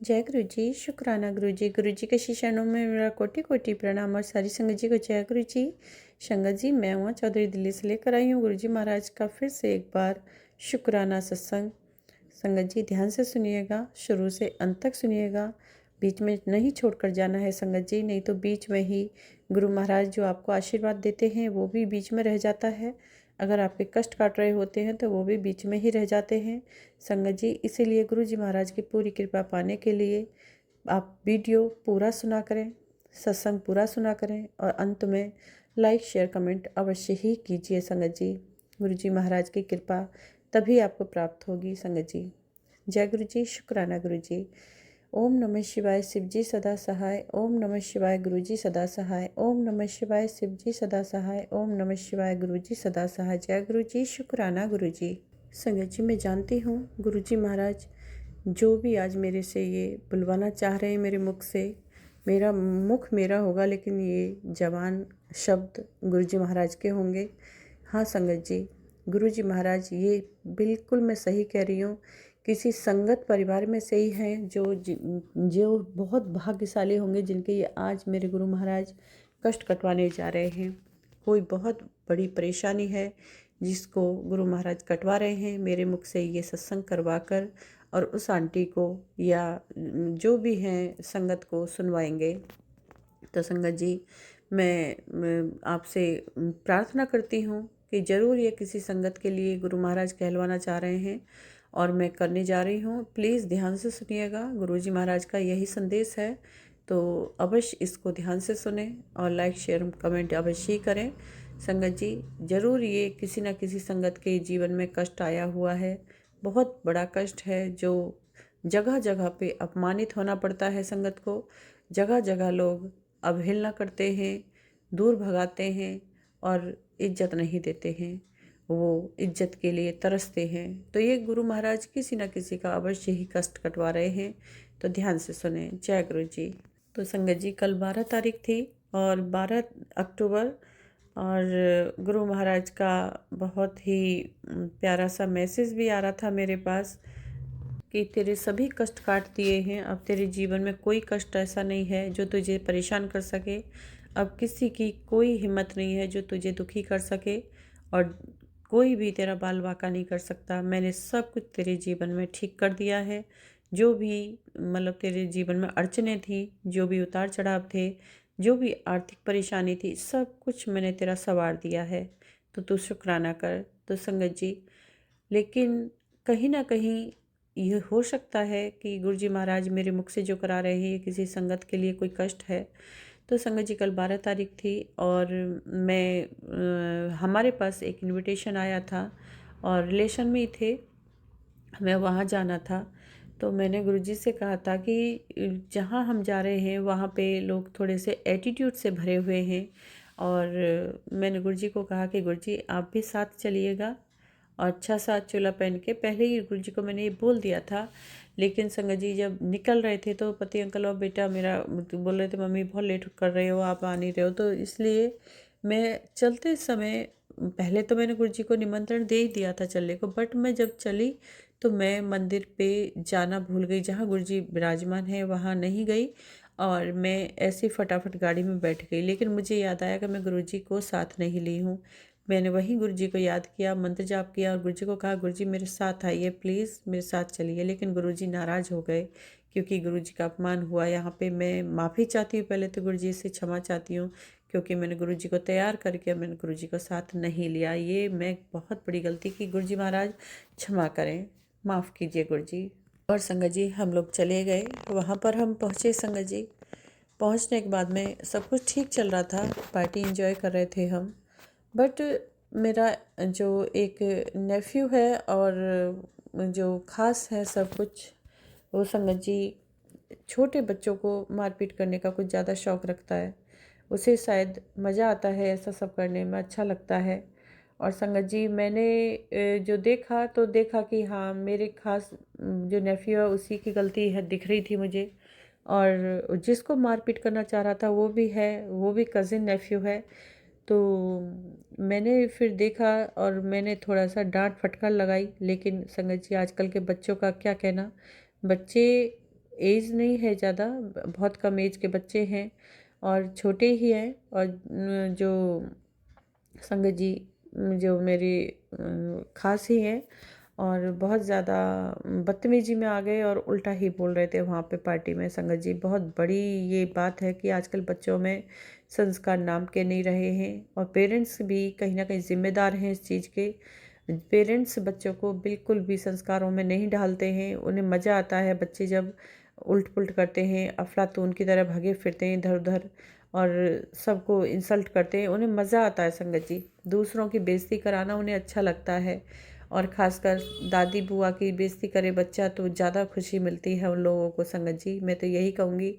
जय गुरु जी, शुक्राना गुरु जी के शीशनों में मेरा कोटि कोटि प्रणाम और सारी संगत जी को जय गुरु जी। संगत जी, मैं उमा चौधरी दिल्ली से लेकर आई हूँ गुरु जी महाराज का फिर से एक बार शुक्राना सत्संग। संगत जी ध्यान से सुनिएगा, शुरू से अंत तक सुनिएगा, बीच में नहीं छोड़कर जाना है संगत जी, नहीं तो बीच में ही गुरु महाराज जो आपको आशीर्वाद देते हैं वो भी बीच में रह जाता है। अगर आपके कष्ट काट रहे होते हैं तो वो भी बीच में ही रह जाते हैं संगत जी। इसीलिए गुरु जी महाराज की पूरी कृपा पाने के लिए आप वीडियो पूरा सुना करें, सत्संग पूरा सुना करें और अंत में लाइक शेयर कमेंट अवश्य ही कीजिए संगत जी। गुरु जी महाराज की कृपा तभी आपको प्राप्त होगी संगत जी। जय गुरु जी, शुक्राना गुरु जी। ओम नमः शिवाय, शिव जी सदा सहाय। ओम नमः शिवाय, गुरु जी सदा सहाय। ओम नमः शिवाय, शिव जी सदा सहाय। ओम नमः शिवाय, गुरु जी सदा सहाय। जय गुरु जी, शुक्राना गुरु जी। संगत जी, मैं जानती हूँ गुरु जी महाराज जो भी आज मेरे से ये बुलवाना चाह रहे हैं मेरे मुख से, मेरा मुख मेरा होगा लेकिन ये जवान शब्द गुरु जी महाराज के होंगे। हाँ संगत जी, गुरु जी महाराज ये बिल्कुल मैं सही कह रही हूँ, किसी संगत परिवार में से ही हैं जो बहुत भाग्यशाली होंगे जिनके ये आज मेरे गुरु महाराज कष्ट कटवाने जा रहे हैं। कोई बहुत बड़ी परेशानी है जिसको गुरु महाराज कटवा रहे हैं मेरे मुख से ये सत्संग करवा कर, और उस आंटी को या जो भी हैं संगत को सुनवाएंगे। तो संगत जी, मैं आपसे प्रार्थना करती हूँ कि ज़रूर ये किसी संगत के लिए गुरु महाराज कहलवाना चाह रहे हैं और मैं करने जा रही हूँ। प्लीज़ ध्यान से सुनिएगा, गुरु जी महाराज का यही संदेश है, तो अवश्य इसको ध्यान से सुने और लाइक शेयर कमेंट अवश्य ही करें। संगत जी, ज़रूर ये किसी न किसी संगत के जीवन में कष्ट आया हुआ है, बहुत बड़ा कष्ट है जो जगह जगह पे अपमानित होना पड़ता है संगत को। जगह जगह लोग अवहेलना करते हैं, दूर भगाते हैं और इज्जत नहीं देते हैं, वो इज्जत के लिए तरसते हैं। तो ये गुरु महाराज किसी न किसी का अवश्य ही कष्ट कटवा रहे हैं, तो ध्यान से सुने। जय गुरु जी। तो संगत जी, कल 12 तारीख थी और 12 अक्टूबर, और गुरु महाराज का बहुत ही प्यारा सा मैसेज भी आ रहा था मेरे पास कि तेरे सभी कष्ट काट दिए हैं, अब तेरे जीवन में कोई कष्ट ऐसा नहीं है जो तुझे परेशान कर सके। अब किसी की कोई हिम्मत नहीं है जो तुझे दुखी कर सके, और कोई भी तेरा बाल बांका नहीं कर सकता। मैंने सब कुछ तेरे जीवन में ठीक कर दिया है। जो भी मतलब तेरे जीवन में अड़चने थी, जो भी उतार चढ़ाव थे, जो भी आर्थिक परेशानी थी, सब कुछ मैंने तेरा सवार दिया है, तो तू शुक्राना कर। तो संगत जी, लेकिन कहीं ना कहीं ये हो सकता है कि गुरु जी महाराज मेरे मुख से जो करा रहे हैं किसी संगत के लिए कोई कष्ट है। तो संगत जी, कल 12 तारीख थी और हमारे पास एक इनविटेशन आया था और रिलेशन में ही थे, हमें वहाँ जाना था। तो मैंने गुरुजी से कहा था कि जहाँ हम जा रहे हैं वहाँ पे लोग थोड़े से एटीट्यूड से भरे हुए हैं, और मैंने गुरुजी को कहा कि गुरुजी आप भी साथ चलिएगा, और अच्छा सा चोला पहन के। पहले ही गुरुजी को मैंने ये बोल दिया था, लेकिन संगत जी जब निकल रहे थे तो पति अंकल और बेटा मेरा बोल रहे थे मम्मी बहुत लेट कर रहे हो, आप आ नहीं रहे हो। तो इसलिए मैं चलते समय, पहले तो मैंने गुरुजी को निमंत्रण दे ही दिया था चलने को, बट मैं जब चली तो मैं मंदिर पे जाना भूल गई, जहाँ गुरुजी विराजमान है वहाँ नहीं गई, और मैं ऐसे फटाफट गाड़ी में बैठ गई। लेकिन मुझे याद आया कि मैं गुरुजी को साथ नहीं ली हूँ। मैंने वहीं गुरुजी को याद किया, मंत्र जाप किया और गुरुजी को कहा गुरुजी मेरे साथ आइए, प्लीज़ मेरे साथ चलिए। लेकिन गुरुजी नाराज़ हो गए क्योंकि गुरुजी का अपमान हुआ। यहाँ पे मैं माफ़ी चाहती हूँ, पहले तो गुरुजी से क्षमा चाहती हूँ, क्योंकि मैंने गुरुजी को तैयार करके मैंने गुरुजी को साथ नहीं लिया। ये मैं बहुत बड़ी गलती की, गुरुजी महाराज क्षमा करें, माफ़ कीजिए गुरुजी। और संगत जी, हम लोग चले गए, वहाँ पर हम पहुँचे संगत जी। पहुँचने के बाद में सब कुछ ठीक चल रहा था, पार्टी एंजॉय कर रहे थे हम। बट मेरा जो एक नेफ्यू है और जो ख़ास है सब कुछ, वो संगत जी छोटे बच्चों को मारपीट करने का कुछ ज़्यादा शौक़ रखता है। उसे शायद मज़ा आता है ऐसा सब करने में, अच्छा लगता है। और संगत जी, मैंने जो देखा तो देखा कि हाँ, मेरे ख़ास जो नेफ्यू है उसी की गलती है दिख रही थी मुझे, और जिसको मारपीट करना चाह रहा था वो भी है, वो भी कज़िन नेफ्यू है। तो मैंने फिर देखा और मैंने थोड़ा सा डांट फटकार लगाई। लेकिन संगत जी, आजकल के बच्चों का क्या कहना, बच्चे एज नहीं है ज़्यादा, बहुत कम एज के बच्चे हैं और छोटे ही हैं। और जो संगत जी जो मेरी खास ही हैं और बहुत ज़्यादा बदतमीजी में आ गए और उल्टा ही बोल रहे थे वहाँ पे पार्टी में। संगत जी, बहुत बड़ी ये बात है कि आजकल बच्चों में संस्कार नाम के नहीं रहे हैं और पेरेंट्स भी कहीं ना कहीं ज़िम्मेदार हैं इस चीज़ के। पेरेंट्स बच्चों को बिल्कुल भी संस्कारों में नहीं डालते हैं। उन्हें मज़ा आता है बच्चे जब उल्ट पुल्ट करते हैं, अफलातून की तरह भागे फिरते हैं इधर उधर और सबको इंसल्ट करते हैं। उन्हें मज़ा आता है संगत जी, दूसरों की बेइज्जती कराना उन्हें अच्छा लगता है। और ख़ासकर दादी बुआ की बेइज्जती करे बच्चा तो ज़्यादा खुशी मिलती है उन लोगों को। संगत जी, मैं तो यही कहूँगी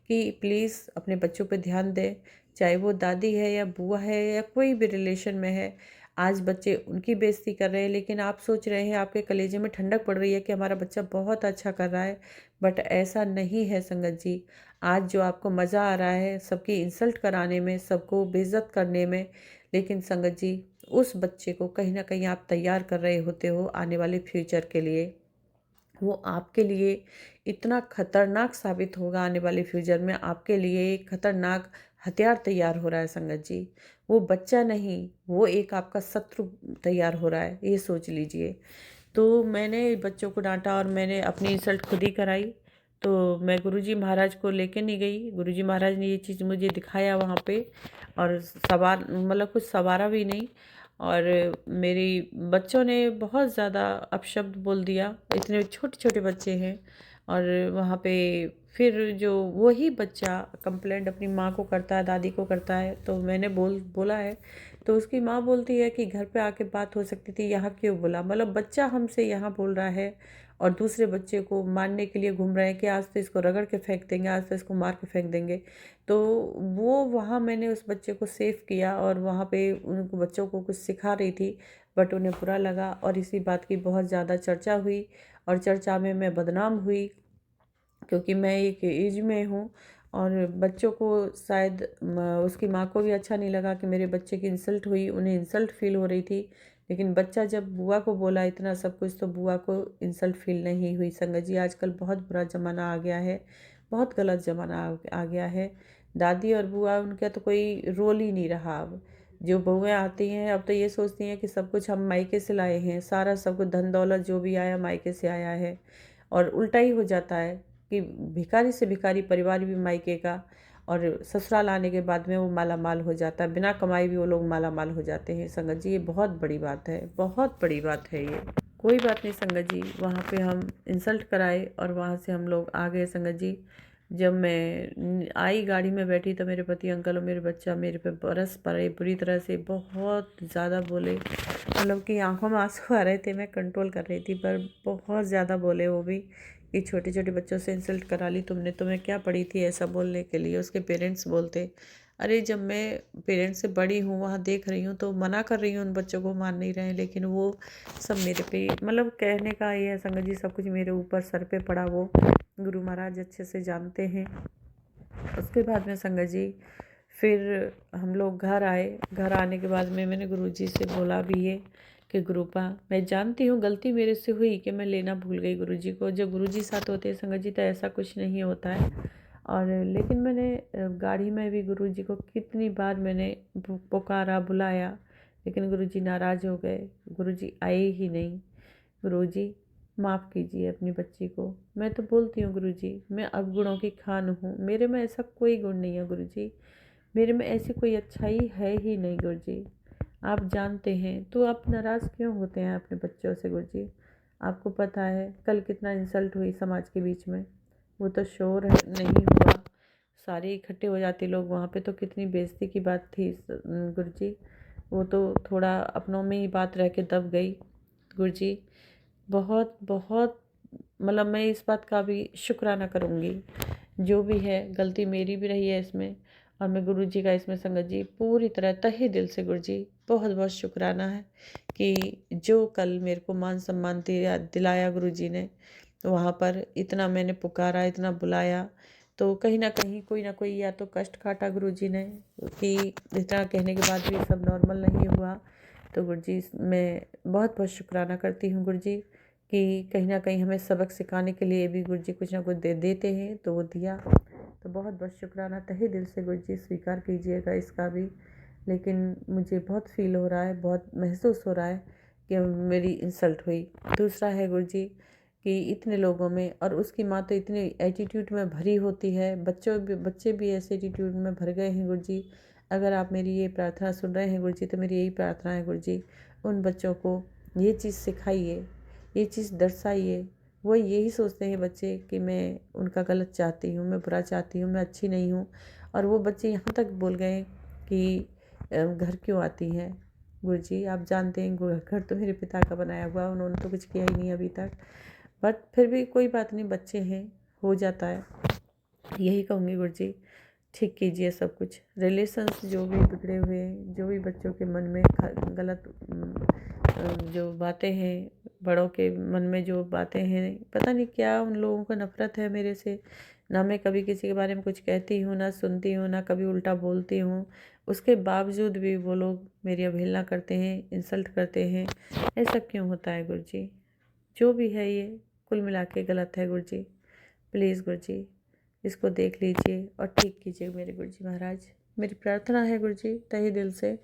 कि प्लीज़ अपने बच्चों पे ध्यान दें, चाहे वो दादी है या बुआ है या कोई भी रिलेशन में है। आज बच्चे उनकी बेइज्जती कर रहे हैं, लेकिन आप सोच रहे हैं, आपके कलेजे में ठंडक पड़ रही है कि हमारा बच्चा बहुत अच्छा कर रहा है, बट ऐसा नहीं है संगत जी। आज जो आपको मज़ा आ रहा है सबकी इंसल्ट कराने में, सबको बेइज्जत करने में, लेकिन संगत जी उस बच्चे को कहीं ना कहीं आप तैयार कर रहे होते हो आने वाले फ्यूचर के लिए। वो आपके लिए इतना खतरनाक साबित होगा आने वाले फ्यूचर में, आपके लिए एक खतरनाक हथियार तैयार हो रहा है संगत जी। वो बच्चा नहीं, वो एक आपका शत्रु तैयार हो रहा है, ये सोच लीजिए। तो मैंने बच्चों को डांटा और मैंने अपनी इंसल्ट खुद ही कराई। तो मैं गुरुजी महाराज को लेके नहीं गई, गुरुजी महाराज ने ये चीज़ मुझे दिखाया वहाँ पे और मतलब कुछ संवारा भी नहीं। और मेरी बच्चों ने बहुत ज़्यादा अपशब्द बोल दिया, इतने छोटे छोटे बच्चे हैं। और वहाँ पे फिर जो वही बच्चा कंप्लेंट अपनी माँ को करता है, दादी को करता है, तो मैंने बोला है तो उसकी माँ बोलती है कि घर पे आके बात हो सकती थी, यहाँ क्यों बोला। मतलब बच्चा हमसे यहाँ बोल रहा है और दूसरे बच्चे को मारने के लिए घूम रहे हैं कि आज तो इसको रगड़ के फेंक देंगे, आज तो इसको मार के फेंक देंगे। तो वो वहाँ मैंने उस बच्चे को सेव किया और वहाँ पे उनको बच्चों को कुछ सिखा रही थी, बट उन्हें बुरा लगा और इसी बात की बहुत ज़्यादा चर्चा हुई और चर्चा में मैं बदनाम हुई, क्योंकि मैं एक एज में हूँ। और बच्चों को शायद उसकी माँ को भी अच्छा नहीं लगा कि मेरे बच्चे की इंसल्ट हुई, उन्हें इंसल्ट फील हो रही थी। लेकिन बच्चा जब बुआ को बोला इतना सब कुछ, तो बुआ को इंसल्ट फील नहीं हुई। संगत जी, आजकल बहुत बुरा ज़माना आ गया है, बहुत गलत ज़माना आ गया है। दादी और बुआ उनका तो कोई रोल ही नहीं रहा अब। जो बहुएँ आती हैं अब तो ये सोचती हैं कि सब कुछ हम मायके से लाए हैं, सारा सब कुछ धन दौलत जो भी आया मायके से आया है। और उल्टा ही हो जाता है कि भिखारी से भिखारी परिवार भी मायके का, और ससुराल आने के बाद में वो माला माल हो जाता है, बिना कमाई भी वो लोग माला माल हो जाते हैं। संगत जी, ये बहुत बड़ी बात है, बहुत बड़ी बात है ये। कोई बात नहीं संगत जी, वहाँ पे हम इंसल्ट कराए और वहाँ से हम लोग आ गए संगत जी। जब मैं आई गाड़ी में बैठी तो मेरे पति अंकल और मेरे बच्चा मेरे पे बरस पड़े बुरी तरह से, बहुत ज़्यादा बोले। मतलब कि आंखों में आंसू आ रहे थे, मैं कंट्रोल कर रही थी, पर बहुत ज़्यादा बोले वो भी कि छोटे छोटे बच्चों से इंसल्ट करा ली तुमने, तुम्हें क्या पड़ी थी ऐसा बोलने के लिए। उसके पेरेंट्स बोलते, अरे जब मैं पेरेंट्स से बड़ी हूँ, वहाँ देख रही हूँ तो मना कर रही हूँ, उन बच्चों को मान नहीं रहे हैं, लेकिन वो सब मेरे पे, मतलब कहने का ये है संगत जी, सब कुछ मेरे ऊपर सर पे पड़ा, वो गुरु महाराज अच्छे से जानते हैं। उसके बाद में संगत जी फिर हम लोग घर आए। घर आने के बाद में मैंने गुरुजी से बोला भी है कि गुरुपा, मैं जानती हूँ गलती मेरे से हुई कि मैं लेना भूल गई गुरुजी को। जब गुरुजी साथ होते हैं संगत जी तो ऐसा कुछ नहीं होता है। और लेकिन मैंने गाड़ी में भी गुरुजी को कितनी बार मैंने पुकारा, बुलाया, लेकिन गुरुजी नाराज़ हो गए, गुरुजी आए ही नहीं। गुरुजी माफ़ कीजिए अपनी बच्ची को। मैं तो बोलती हूँ गुरुजी, मैं अवगुणों की खान हूँ, मेरे में ऐसा कोई गुण नहीं है गुरुजी, मेरे में ऐसी कोई अच्छाई है ही नहीं गुरुजी, आप जानते हैं। तो आप नाराज़ क्यों होते हैं अपने बच्चों से गुरुजी? आपको पता है कल कितना इंसल्ट हुई समाज के बीच में, वो तो शोर नहीं हुआ, सारे इकट्ठे हो जाते लोग वहाँ पे, तो कितनी बेइज्जती की बात थी गुरुजी। वो तो थोड़ा अपनों में ही बात रह के दब गई गुरुजी। बहुत बहुत मतलब मैं इस बात का भी शुक्राना करूँगी, जो भी है गलती मेरी भी रही है इसमें, और मैं गुरुजी का इसमें संगत जी पूरी तरह तहे दिल से गुरुजी बहुत बहुत शुक्राना है कि जो कल मेरे को मान सम्मान दिलाया गुरुजी ने, तो वहाँ पर इतना मैंने पुकारा, इतना बुलाया, तो कहीं ना कहीं कोई ना कोई या तो कष्ट काटा गुरुजी ने कि इतना कहने के बाद भी सब नॉर्मल नहीं हुआ। तो गुरुजी मैं बहुत बहुत शुक्राना करती हूँ गुरुजी कि कहीं ना कहीं हमें सबक सिखाने के लिए भी गुरु जी कुछ ना कुछ दे देते हैं, तो वो दिया। तो बहुत बहुत शुक्राना तहे दिल से गुरु जी, स्वीकार कीजिएगा इसका भी। लेकिन मुझे बहुत फील हो रहा है, बहुत महसूस हो रहा है कि मेरी इंसल्ट हुई। दूसरा है गुरु जी कि इतने लोगों में, और उसकी माँ तो इतने एटीट्यूड में भरी होती है, बच्चे भी ऐसे एटीट्यूड में भर गए हैं गुरु जी। अगर आप मेरी ये प्रार्थना सुन रहे हैं गुरु जी, तो मेरी यही प्रार्थना है गुरु जी, उन बच्चों को ये चीज़ सिखाइए, ये चीज़ दर्शाइए। वो यही सोचते हैं बच्चे कि मैं उनका गलत चाहती हूँ, मैं बुरा चाहती हूँ, मैं अच्छी नहीं हूँ। और वो बच्चे यहाँ तक बोल गए कि घर क्यों आती हैं गुरुजी, आप जानते हैं घर तो मेरे पिता का बनाया हुआ, उन्होंने तो कुछ किया ही नहीं अभी तक। बट फिर भी कोई बात नहीं, बच्चे हैं, हो जाता है। यही कहूँगी गुरुजी, ठीक कीजिए सब कुछ। रिलेशंस जो भी बिगड़े हुए हैं, जो भी बच्चों के मन में गलत जो बातें हैं, बड़ों के मन में जो बातें हैं, पता नहीं क्या उन लोगों को नफ़रत है मेरे से। ना मैं कभी किसी के बारे में कुछ कहती हूँ, ना सुनती हूँ, ना कभी उल्टा बोलती हूँ। उसके बावजूद भी वो लोग मेरी अवहेलना करते हैं, इंसल्ट करते हैं। ऐसा क्यों होता है गुरुजी? जो भी है ये कुल मिला के गलत है गुरुजी। प्लीज़ गुरुजी, इसको देख लीजिए और ठीक कीजिए मेरे गुरुजी महाराज। मेरी प्रार्थना है गुरुजी तहे दिल से,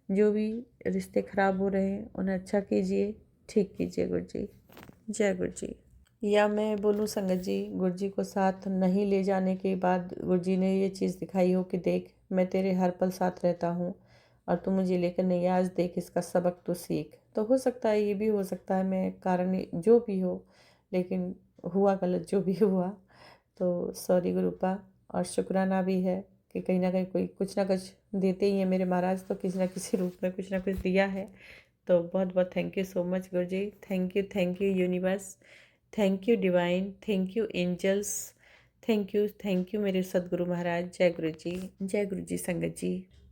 जो भी रिश्ते ख़राब हो रहे हैं उन्हें अच्छा कीजिए, ठीक कीजिए गुरुजी। जय गुरुजी। या मैं बोलूँ संगत जी, गुरुजी को साथ नहीं ले जाने के बाद गुरुजी ने ये चीज़ दिखाई हो कि देख, मैं तेरे हर पल साथ रहता हूँ और तू मुझे लेकर नहीं आया, आज देख इसका सबक तो सीख। तो हो सकता है, ये भी हो सकता है मैं कारण जो भी हो, लेकिन हुआ गलत जो भी हुआ। तो सॉरी गुरुपा। और शुक्राना भी है कि कहीं ना कहीं कोई कुछ ना कुछ देते ही हैं मेरे महाराज, तो किसी ना किसी रूप में कुछ ना कुछ दिया है। तो बहुत बहुत thank you so much guruji. Thank you universe, thank you divine, thank you angels, thank you मेरे सदगुरु महाराज। जय गुरु जी, जय गुरु जी।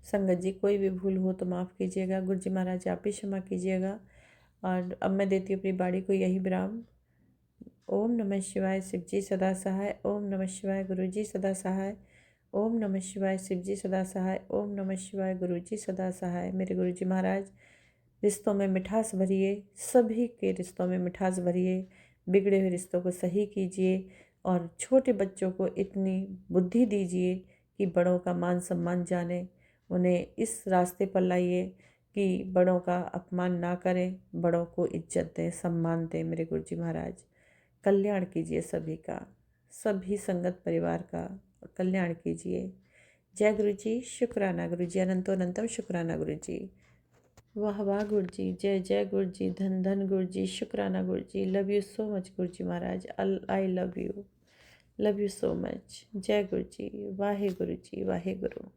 संगत जी कोई भी भूल हो तो माफ़ कीजिएगा। गुरु जी महाराज आप ही क्षमा कीजिएगा। और अब मैं देती हूँ अपनी बाड़ी को यही विराम। ओम नमः शिवाय, शिव जी सदा सहाय। ओम नमः शिवाय, गुरु जी सदा सहाय। ओम नमः शिवाय, शिव जी सदा सहाय। ओम नमः शिवाय, गुरु जी सदा सहाय। मेरे गुरु जी महाराज रिश्तों में मिठास भरिए, सभी के रिश्तों में मिठास भरिए, बिगड़े हुए रिश्तों को सही कीजिए और छोटे बच्चों को इतनी बुद्धि दीजिए कि बड़ों का मान सम्मान जाने, उन्हें इस रास्ते पर लाइए कि बड़ों का अपमान ना करें, बड़ों को इज्जत दें, सम्मान दें। मेरे गुरु जी महाराज कल्याण कीजिए सभी का, सभी संगत परिवार का कल्याण कीजिए। जय गुरु जी। शुक्राना गुरु जी, अनंतो अनंतम शुक्राना गुरु जी। वाह वाह गुरु जी, जय जय गुरु जी, धन धन गुरु जी, शुक्राना Guru ji. Love you so much Guru ji Maharaj. I love you so much. जय गुरु जी, वाहे गुरु जी, वाहे गुरु।